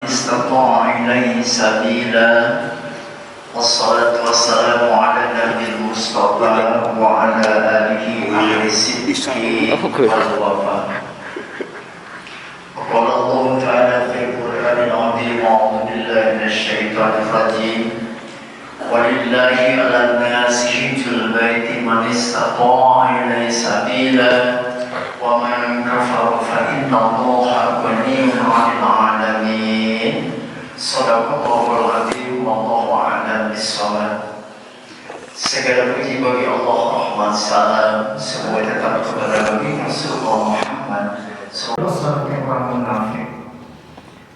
استطاع إليه سبيلا والصلاة والسلام على النبي المصطفى وعلى آله أهل الصدق والوفاء. وقال الله تعالى في القرآن العظيم: أعوذ بالله من الشيطان الرجيم ولله على الناس حج البيت من استطاع إليه سبيلا ومن كفر فإن الله غني عن العالمين. Sadaqallahul Azim. Wallahu a'lam bishawab. Segala puji bagi Allah, rahmat salam semua datang kepada Nabi Rasulullah Muhammad sallallahu alaihi wasallam.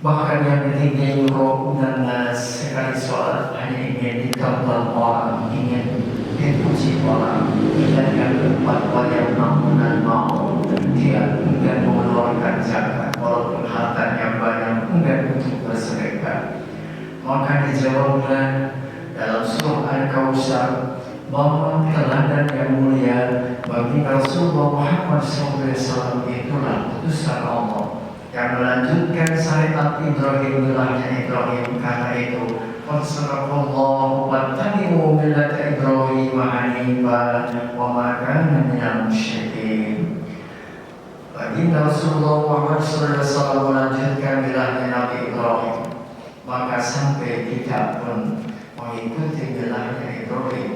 Bahkan yang ketiga yurau dan sekali sholat hanya ingin ditonton orang, ingin dipuji orang. Dan yang keempat, yang namunan mau dia enggan mengeluarkan zakat walaupun hartanya banyak, enggan untuk bersedekah. Maka dijawablah dalam surah Al-Kautsar bahwa teladan yang mulia bagi Rasulullah Muhammad SAW itulah putusan Allah yang melanjutkan syariat Ibrahim, milahnya Ibrahim. Karena itu Fasadaqallahu wattabi'u millata Ibrahim hanifa wa ma kana minal musyrikin. Baginda Rasulullah Muhammad SAW melanjutkan milahnya Nabi Ibrahim, maka sampai kita pun mengikuti milahnya Ibrahim.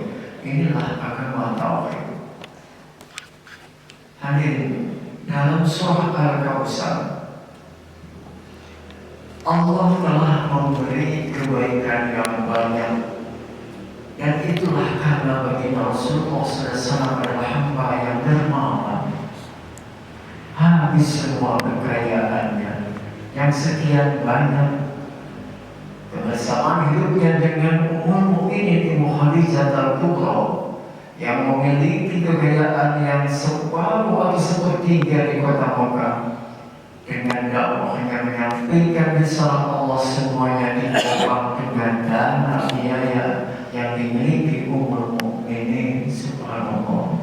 Inilah agama tauhid. Hadirin, dalam surah Al-Kautsar Allah telah memberi kebaikan yang banyak, dan itulah karena bagi Rasulullah SAW adalah hamba yang dermawan. Habis semua kekayaannya yang sekian banyak, kebersamaan hidupnya dengan Ummul Mukminin Ibu Khadijah Al-Kubra yang memiliki kekayaan yang separuh atau sepertiga di kota Mekah. Dengan dakwahnya menyampaikan risalah Allah semuanya ditopang dengan dana biaya yang dimiliki Ummul Mukminin. Subhanallah.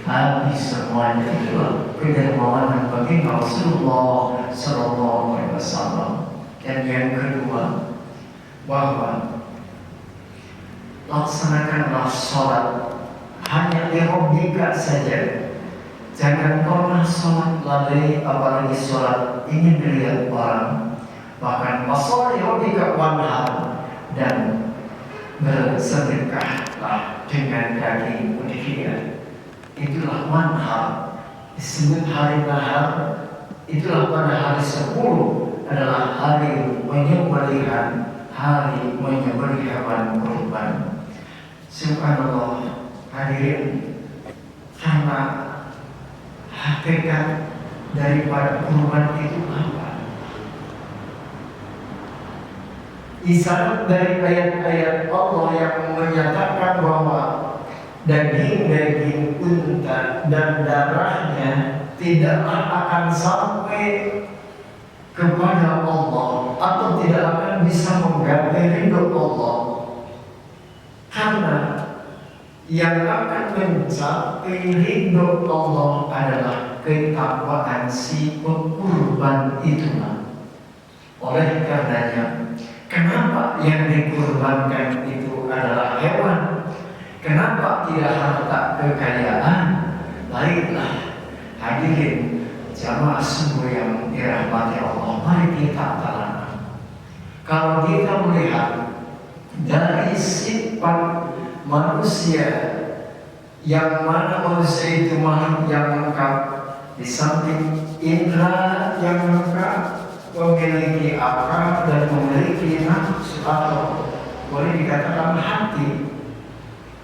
Habis semuanya itulah kedermawanan bagi Rasulullah Sallallahu Alaihi Wasallam. Dan yang kedua, bahwa laksanakanlah sholat hanya di Rabbika saja. Jangan pernah sholat lalai, apalagi sholat ingin dilihat orang. Bahkan washolli rabbika wanhar, dan bersedekahlah dengan daging udhiyah. Itulah manhar. Disebut hari nahar, itulah pada hari 10 adalah hari menyembelihan, hari menyembelih hewan kurban. Subhanallah. Hadirin, karena hakikat daripada kurban itu apa? Isyarat dari ayat-ayat Allah yang menyatakan bahwa daging-daging unta dan darahnya tidaklah akan sampai kepada Allah atau tidak akan bisa menggapai ridho Allah. Karena yang akan mencapai ridho Allah adalah ketakwaan si pekurban itulah. Oleh karenanya, kenapa yang dikurbankan itu adalah hewan? Kenapa tidak harta kekayaan? Baiklah, hadirin jamaah semua yang dirahmati Allah, mari kita telah. Kalau kita melihat dari sifat manusia, yang mana manusia itu makhluk yang lengkap, di samping indera yang lengkap, memiliki akal dan memiliki nafsu atau boleh dikatakan hati.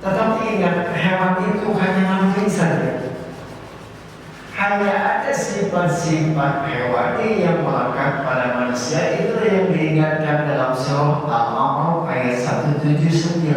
Tetapi ingat, hewan itu hanya nafsu saja. Hanya ada sifat-sifat hewani yang melekat pada manusia. Itu yang diingatkan dalam surah Al-A'raf ayat 179.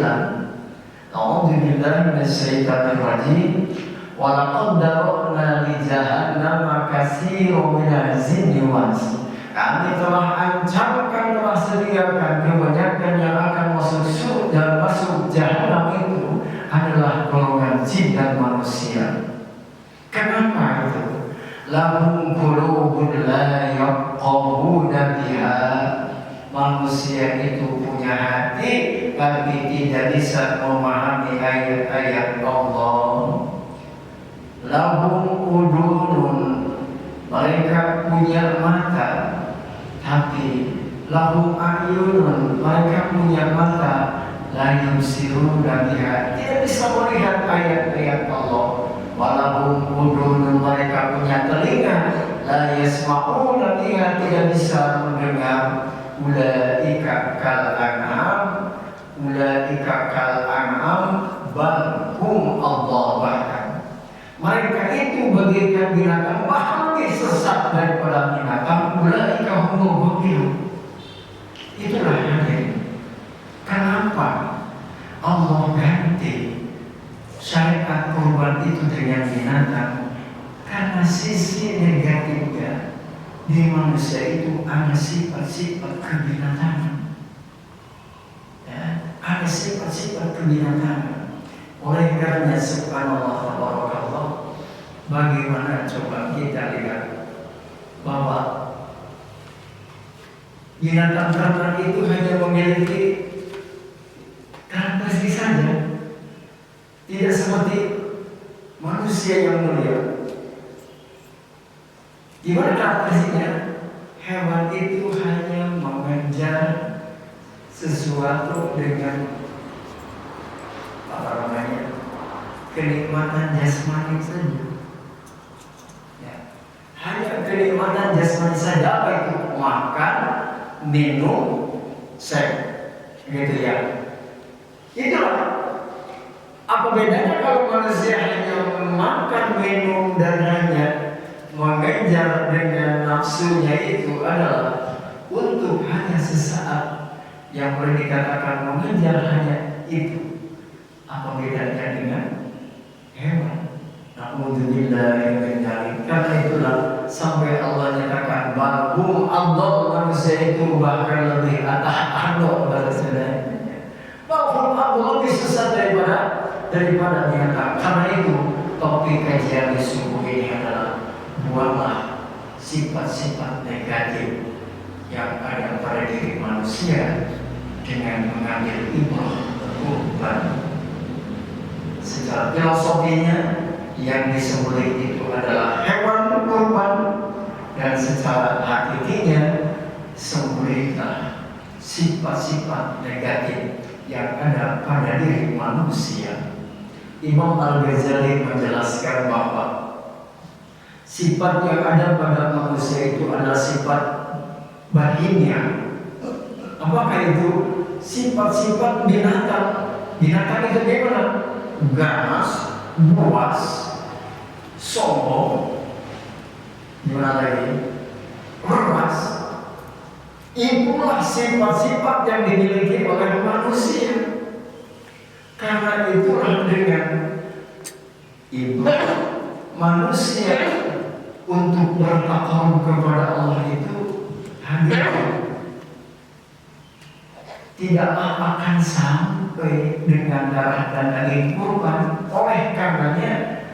A'udzu billahi minasyaitonir rajim. Wa laqad dara'na li jahannama katsiran minaz jinni wal ins. Kami telah ancamkan, telah sediakan kebanyakan yang akan masuk surga dan masuk jahanam itu adalah golongan jin dan manusia. Kenapa itu? Lahum qulubun la yafqahuna biha manusia itu punya hati tapi tidak bisa memahami ayat-ayat Allah. Lahum udunun, mereka punya mata, tapi lahum ayunun, mereka punya mata, la yubsiruna biha, tidak bisa melihat ayat-ayat Allah. Walahum udunun, mereka punya telinga, la yasma'una biha, tidak bisa mendengar. Ulaika kal an'am, ulaika kal an'am bal hum adall. Mereka itu bagaikan binatang, bahkan lebih sesat daripada binatang. Ulaika humul ghafilun. Itulah hadirin. Kenapa Allah ganti syariat kurban itu dengan binatang? Karena sisi negatifnya di manusia itu ada sifat-sifat kebinatangan, ya, ada sifat-sifat kebinatangan. Oleh karena subhanallah tabarakallah, bagaimana coba kita lihat bahwa binatang ternak itu hanya memiliki karakteristik saja, tidak seperti manusia yang mulia. Gimana karakteristiknya? Hewan itu hanya mengejar sesuatu dengan kenikmatan jasmani saja. Ya. Hanya kenikmatan jasmani saja. Apa itu? Makan, minum, seks, gitu ya. Itulah. Apa bedanya kalau manusia hanya makan, minum, dan hanya mengejar dengan nafsunya itu adalah untuk hanya sesaat, yang boleh dikatakan mengejar hanya itu. Apa bedanya dengan hewan? Na'udzubillah min dzalik. Karena itulah sampai Allah nyatakan bahwa Allah manusia itu bahkan lebih Allah bahasanya. Bahwa Allah lebih sesat daripada binatang. Karena itu topik kajian di subuh ini adalah buanglah sifat-sifat negatif yang ada pada diri manusia dengan mengambil ibrah kurban. Secara filosofinya yang disembelih itu adalah hewan kurban, dan secara hakikinya sembelihlah sifat-sifat negatif yang ada pada diri manusia. Imam Al-Ghazali menjelaskan bahwa sifat yang ada pada manusia itu adalah sifat bahimnya. Apakah itu? Sifat-sifat binatang. Binatang itu bagaimana? Ganas, buas, sombong, gimana lagi? Keras. Itulah sifat-sifat yang dimiliki oleh manusia. Karena itulah dengan ibadah manusia untuk bertakwa kepada Allah itu hadir. Tidaklah akan sampai dengan darah dan daging kurban. Oleh karenanya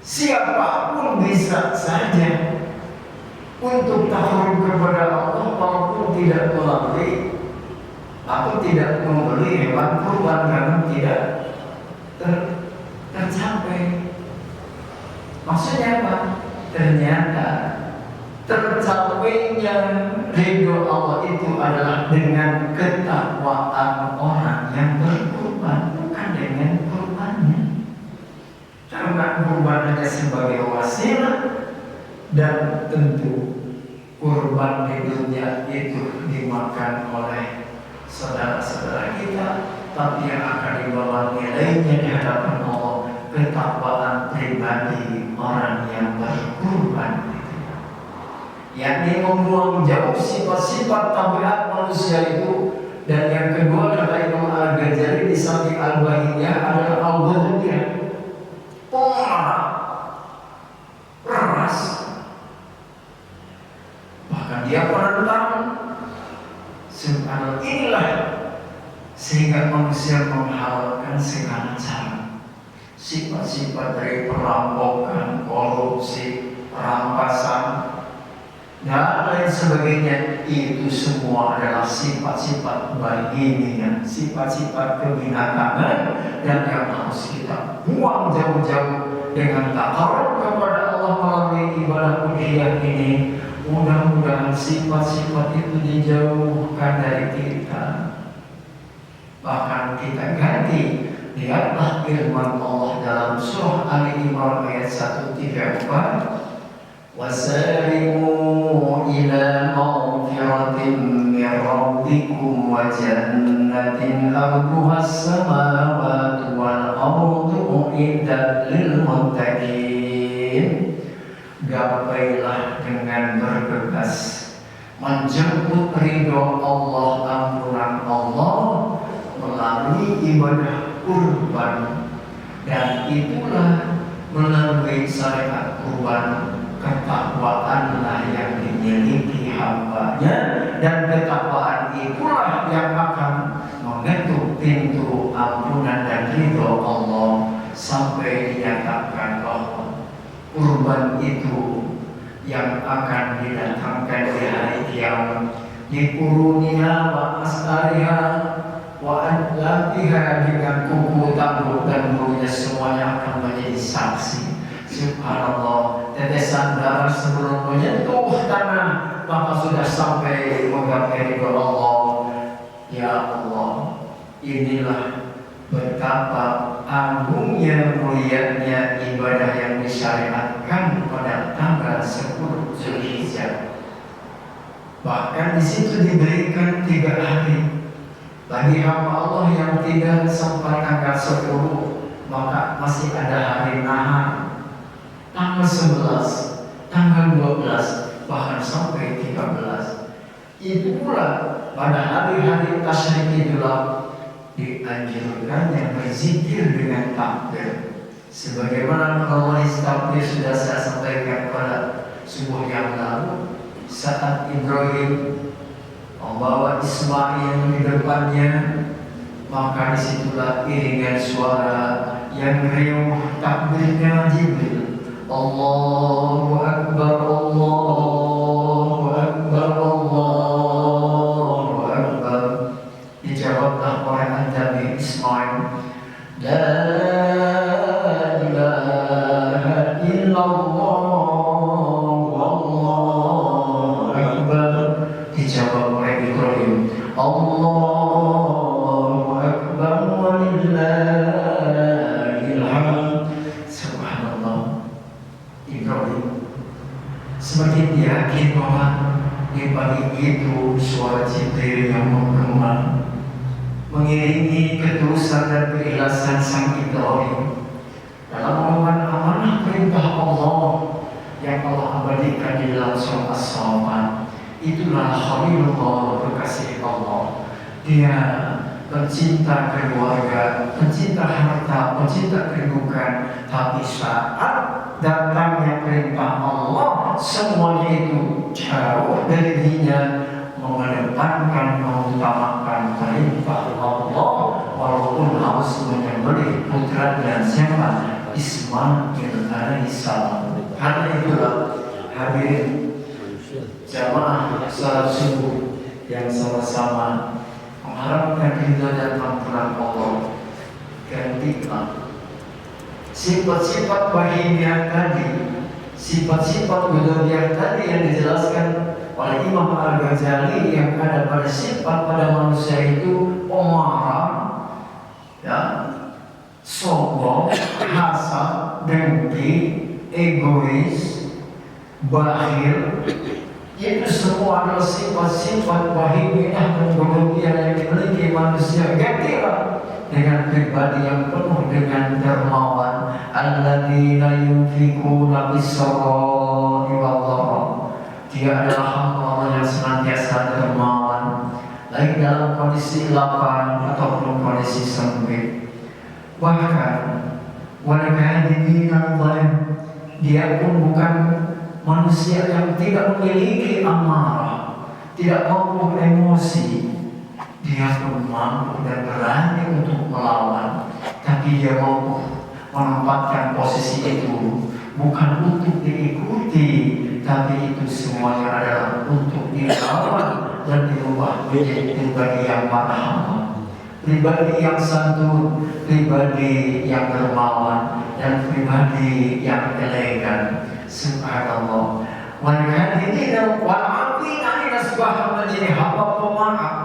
siapapun bisa saja untuk takwa kepada Allah walaupun tidak melalui atau tidak membeli hewan kurban karena tidak tercapai. Maksudnya apa? Ternyata tercapainya ridho Allah itu adalah dengan ketakwaan orang yang berkurban, bukan dengan kurbannya. Karena kurban hanya sebagai wasilah, dan tentu kurban di dunia itu dimakan oleh saudara-saudara kita, tapi yang akan dibawa nilainya di hadapan Allah ketakwaan pribadi orang yang berkurban, yakni membuang jauh sifat-sifat tabiat manusia itu. Dan yang kedua kata Imam Al-Ghazali di samping al-bahiyah adalah al-ghadiyah, pengarah, keras, bahkan dia penentang. Subhanallah, inilah sehingga manusia menghalalkan segala cara sifat-sifat dari perampokan, korupsi, perampasan, dan lain sebagainya, itu semua adalah sifat-sifat bahimiyah, sifat-sifat kebinatangan, dan yang harus kita buang jauh-jauh dengan takarrub kepada Allah melalui ibadah uluhiyah ini. Mudah-mudahan sifat-sifat itu dijauhkan dari kita. Bahkan kita ganti. Lihatlah firman Allah dalam surah Ali Imran ayat 134. Wasari'u ila maghfiratin min rabbikum wa jannatin arduha as-samawati wal ardu uiddat lil muttaqin. Gapailah dengan bergegas menjemput ridho Allah, ampunan Allah melalui ibadah kurban, dan itulah melalui syariat kurban ketakwaanlah yang dimiliki hambanya, dan ketakwaan itulah yang akan mengetuk pintu ampunan dan ridho Allah sampai dinyatakan bahwa kurban itu yang akan didatangkan di hari kiamat di kuruniha wa asariha wa adlatiha, dengan kuku, tanduk dan bulunya semuanya akan menjadi saksi. Subhanallah, tetesan darah sebelum menyentuh tanah maka sudah sampai menggapai ridho Allah. Ya Allah, inilah betapa agungnya, mulianya ibadah yang disyariatkan pada tanggal 10 Zulhijjah. Bahkan di situ diberikan 3 hari bagi hamba Allah yang tidak sampai tanggal 10, maka masih ada hari nahar, tanggal 11, tanggal 12, bahkan sampai 13. Itu pula pada hari-hari tasyrik itulah dianjurkannya berzikir dengan takbir. Sebagaimana kronologis takbir sudah saya sampaikan pada subuh yang lalu, saat Ibrahim membawa Ismail di depannya, maka disitulah iringan suara yang riuh takbirnya Jibril. Allahu Akbar, Allahu Akbar, Allahu Akbar. Dijawablah oleh Nabi Ismail, La ilaha illallah, Allahu Akbar. Dijawab oleh Ibrahim, Allahu Akbar walillahil hamd. Subhanallah, Ibrahim semakin yakin bahwa di pagi itu suara Jibril yang menggema mengiringi ketulusan dan keikhlasan sang Ibrahim dalam mengemban amanah perintah Allah yang Allah abadikan di dalam surah As-Saffat. Itulah Khalilullah, kekasih Allah. Dia pencinta keluarga, pencinta harta, pencinta kedudukan, tapi saat datangnya perintah Allah, semuanya itu jauh dari dirinya, mengedepankan, mengutamakan perintah Allah, walaupun harus menyembelih putranya siapa? Ismail alaihissalam. Karena itulah hadirin jamaah salat subuh yang sama-sama mengharapkan ridha dan ampunan Allah, gantilah sifat-sifat bahimiyah tadi, sifat-sifat uluhiyah tadi yang dijelaskan oleh Imam Al-Ghazali, yang ada pada sifat pada manusia itu pemarah, ya, sombong, hasad, dengki, egois, bakhil. Itu semua adalah sifat-sifat bahimiyah dan uluhiyah yang dimiliki manusia. Gantilah dengan pribadi yang penuh dengan dermawan, alladzina yunfikuna bis-sarra'i wad-dharra. Dia adalah hamba Allah yang senantiasa dermawan, baik dalam kondisi lapang ataupun kondisi sempit. Bahkan walakadimina al-dhalim, dia pun bukan manusia yang tidak memiliki amarah, tidak mampu emosi. Dia pun mampu dan berani untuk melawan, tapi dia mampu menempatkan posisi itu bukan untuk diikuti, tapi itu semuanya adalah untuk menjadi pribadi yang marham, pribadi yang santun, pribadi yang dermawan, dan pribadi yang elegan. Subhanallah. Wal hadidina wal afina asbah menjadi hamba pemaaf.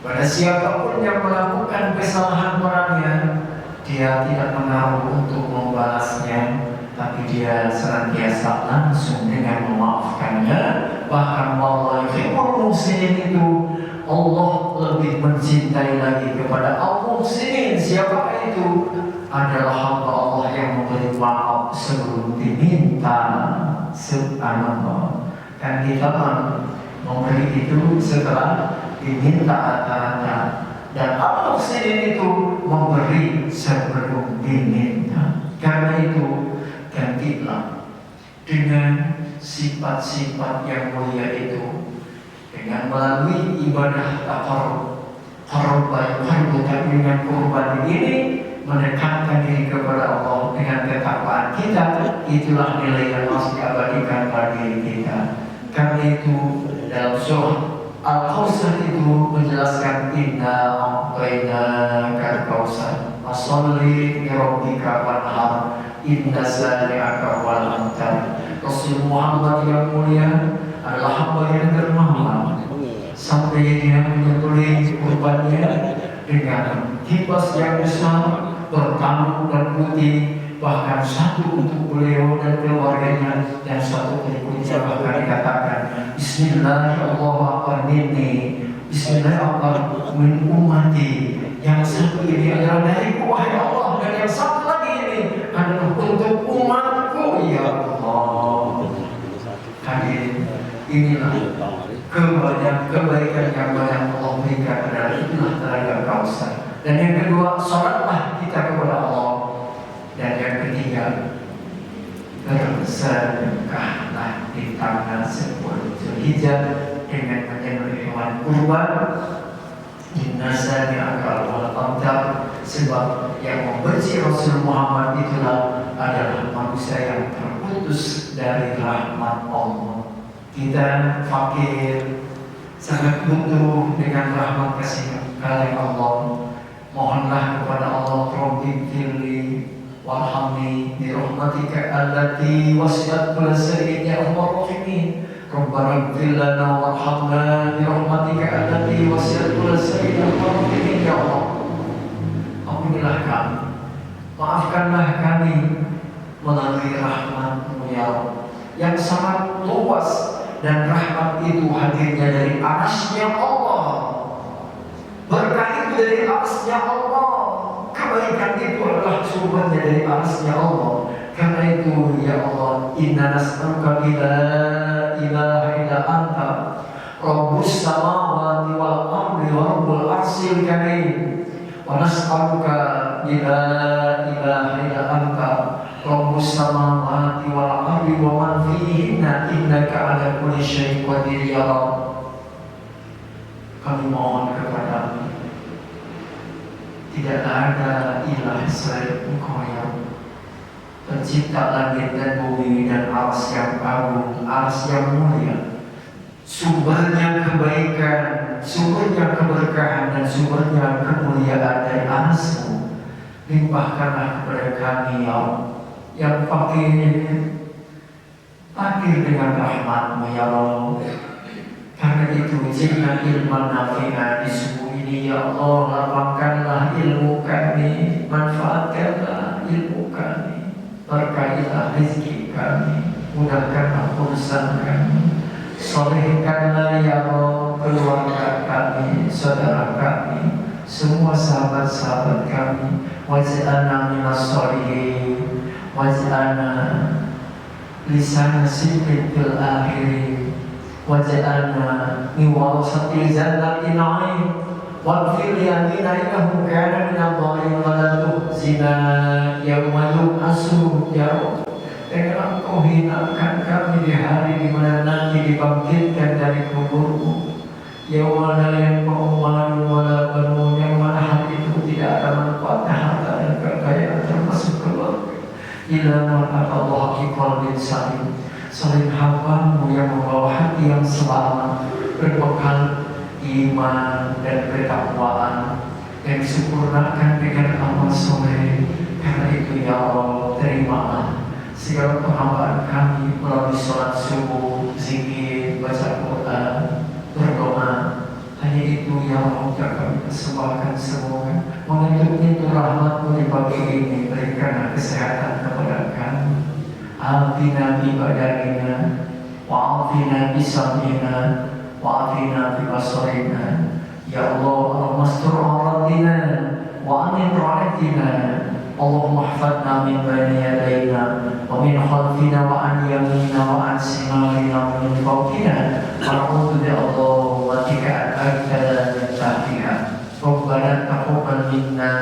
Pada siapapun yang melakukan kesalahan orangnya, dia tidak menaruh untuk membalasnya, tapi dia senantiasa langsung dengan memaafkannya. Bahkan wallahi muhsinin itu Allah lebih mencintai lagi kepada al-muhsinin. Siapa itu? Adalah hamba Allah yang memberi maaf sebelum diminta. Subhanallah. Dan kita memberi itu setelah diminta rata-rata. Dan al-muhsinin itu memberi sebelum diminta. Karena itu gantilah dengan sifat-sifat yang mulia itu, dengan melalui ibadah taqarrub, dengan kurban ini mendekatkan diri kepada Allah dengan ketakwaan kita. Itulah nilai yang harus diabadikan pada diri kita. Karena itu dalam surah Al-Kautsar itu menjelaskan inna a'tainaka al-kautsar fasholli li rabbika wanhar inna shani'aka wal abtar. Rasul Muhammad yang mulia adalah hamba yang dermawan sampai dia menyembelih kurbannya dengan kipas yang besar, bertanduk dan putih, bahkan satu untuk beliau dan keluarganya, dan satu berikutnya bahkan dikatakan Bismillahirrahmanirrahim, Bismillahirrahmanirrahim min ummati. Yang satu ini adalah dari wahai Allah, dan yang satu lagi ini adalah untuk umatku. Ya Allah, hadirin, inilah kebaikan yang banyak Allah berikan adalah itulah telaga Kautsar. Dan yang kedua, salatlah kita kepada Allah. Dan yang ketiga, bersedekahlah di tanggal 10 Zulhijjah dengan menyembelih hewan kurban. Inna shani'aka wal abtar. Sebab yang membenci Rasul Muhammad itulah adalah manusia yang terputus dari rahmat Allah. Kita fakir, sangat butuh dengan rahmat kasih karunia Allah. Mohonlah kepada Allah, Rabbi firli warhamni bi rahmatika allati wasi'at kulla shay'in ya arhamar rahimin. Rabbana ighfir lana warhamna bi rahmatika allati wasi'at kulla shay'in ya arhamar rahimin. Ya Allah, ampunilah kami, maafkanlah kami melalui rahmat-Mu ya Allah yang sangat luas. Dan rahmat itu hadirnya dari arasy-Nya Allah, berkah itu dari arasy-Nya Allah, kebaikan itu adalah sumbernya dari arasy-Nya Allah. Karena itu ya Allah, inna nas'aluka bi la ilaha illa anta rabbus samawati wal ardi wa rabbul arsyil karim, wa nas'aluka bi la ilaha illa anta rabbus samawati wal ardi wa man fihinna innaka ala kulli syai'in qadir. Ya Rabb, kami mohon kepadamu, tidak ada ilah selain Engkau ya Allah, pencipta langit dan bumi dan arsy yang agung, arsy yang mulia, sumbernya kebaikan, sumbernya keberkahan, dan sumbernya kemuliaan dari arsy-Mu. Limpahkanlah kepada kami ya Allah yang fakir dengan rahmat-Mu ya Allah. Karena itu jika ilmu nafi'ah di subuh ini ya Allah, lapangkanlah ilmu kami, manfaatkanlah ilmu kami, berkailah rezeki kami, mudahkanlah urusan kami, solehkanlah ya Allah keluarga kami, saudara kami, semua sahabat-sahabat kami. Waj'alna minas sholihin, waj'alna lisana sidqin fil akhirin, waj'alna min warasatil jannatin na'im, waghfir li amina innahu kana minadh dhalimin wa la tuhzina yauma yub'atsun. Ya Allah, jangan Engkau hinakan kami di hari di mana nanti dibangkitkan dari kubur-Mu. Yauma la yanfa'u malun wa la banun, yang mana hari itu tidak ada manfaatnya harta dan kekayaan termasuk keluarga. Illa man atallaha bi qalbin salim, selain hamba-Mu yang membawa hati yang selamat, berbekal iman dan ketakwaan yang disempurnakan dengan amal soleh. Karena itu ya Allah, terimalah segala perhambaan kami melalui sholat subuh, zikir, baca Quran, berdoa. Hanya itu ya Allah yang kami persembahkan semua. Mengenai itu rahmat-Mu di pagi ini, berikan kesehatan kepada kami. Atina bi badanina, wa atina bi sam'ina, wa atina bi basarina. Ya Allah, Allahumma astur awratina wa amin ra'atina. Allahumma hafadna min bayni yadayna wa min khalfina wa an yamina wa an shimalina wa min fawqina. Na'udzu bi Allahummatika an aghtala min tahtiha. Rabbana taqabbal minna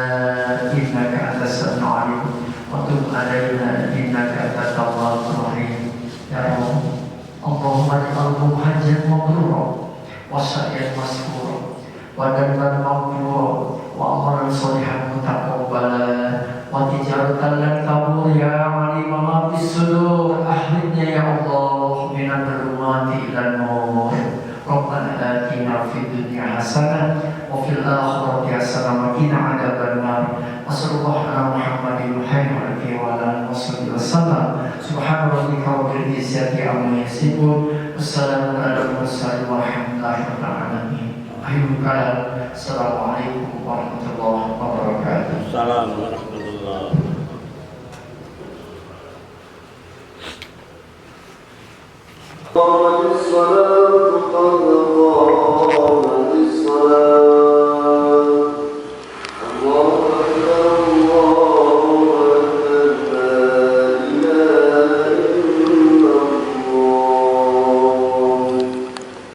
innaka antas samiul alim wa tub alaina innaka antat tawwabur rahim. Ya Allah, Allahumma ij'alhu hajjan mabrura wa sa'yan masrura wa danban maghfura wa amalan sholihan mutaqabbala wa tijaratan lan tabur ya alim ma fis sudur. Ahlidna ya Allah minan dhulumati ilan nur. Rabbana atina fid dunya hasanah wa fil akhirati hasanah wa qina adzabannar. Wassallallahu ala Muhammadin wa ala alihi wasallam. Subhana rabbika rabbil izzati amma yasifun. Wassalamun ala mursalin walhamdulillahi rabbil alamin. Akhirul kalam. Assalamualaikum warahmatullahi wabarakatuh. Assalamualaikum warahmatullahi wabarakatuh.